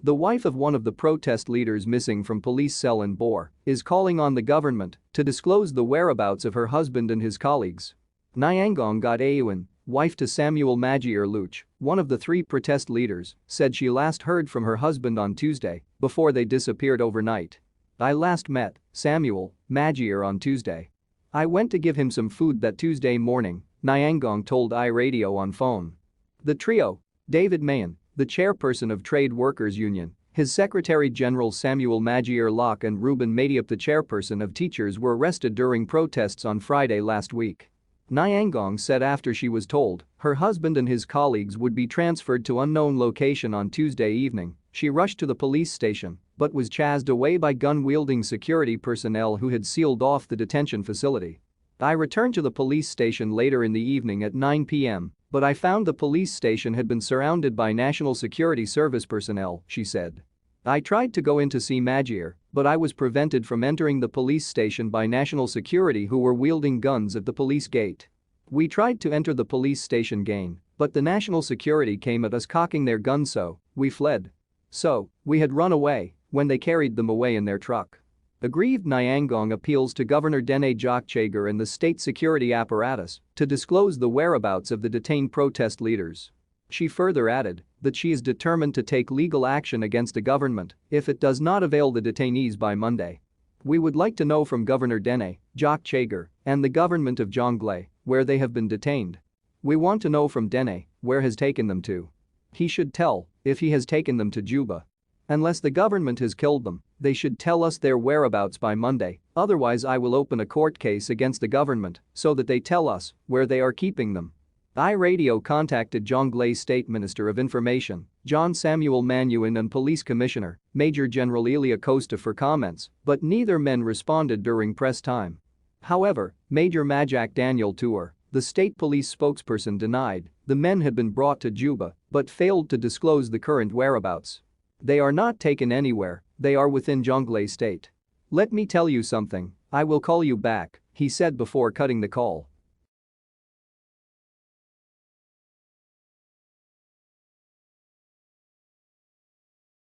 The wife of one of the protest leaders missing from police cell in Bor is calling on the government to disclose the whereabouts of her husband and his colleagues. Nyangong Gadayuan, wife to Samuel Magier Luch, one of the three protest leaders, said she last heard from her husband on Tuesday before they disappeared overnight. "I last met Samuel Magier on Tuesday. I went to give him some food that Tuesday morning," Nyangong told iRadio on phone. The trio, David Mayen, the chairperson of Trade Workers Union, his Secretary-General Samuel Magier Locke and Ruben Madiop, the chairperson of teachers, were arrested during protests on Friday last week. Nyangong said after she was told her husband and his colleagues would be transferred to unknown location on Tuesday evening, she rushed to the police station but was chased away by gun-wielding security personnel who had sealed off the detention facility. "I returned to the police station later in the evening at 9 p.m. but I found the police station had been surrounded by National Security Service personnel," she said. "I tried to go in to see Magier, but I was prevented from entering the police station by National Security who were wielding guns at the police gate. We tried to enter the police station again, but the National Security came at us cocking their guns, so we fled. So, we had run away when they carried them away in their truck." Aggrieved, Nyangong appeals to Governor Dene Jokchager and the state security apparatus to disclose the whereabouts of the detained protest leaders. She further added that she is determined to take legal action against the government if it does not avail the detainees by Monday. "We would like to know from Governor Dene Jokchager and the government of Jonglei where they have been detained. We want to know from Dene where has taken them to. He should tell if he has taken them to Juba. Unless the government has killed them, they should tell us their whereabouts by Monday, otherwise I will open a court case against the government so that they tell us where they are keeping them." iRadio contacted Jonglei State Minister of Information, John Samuel Manuin, and Police Commissioner, Major General Elia Costa for comments, but neither men responded during press time. However, Major Majak Daniel Tour, the state police spokesperson, denied the men had been brought to Juba but failed to disclose the current whereabouts. "They are not taken anywhere, they are within Jonglei State. Let me tell you something, I will call you back," he said before cutting the call.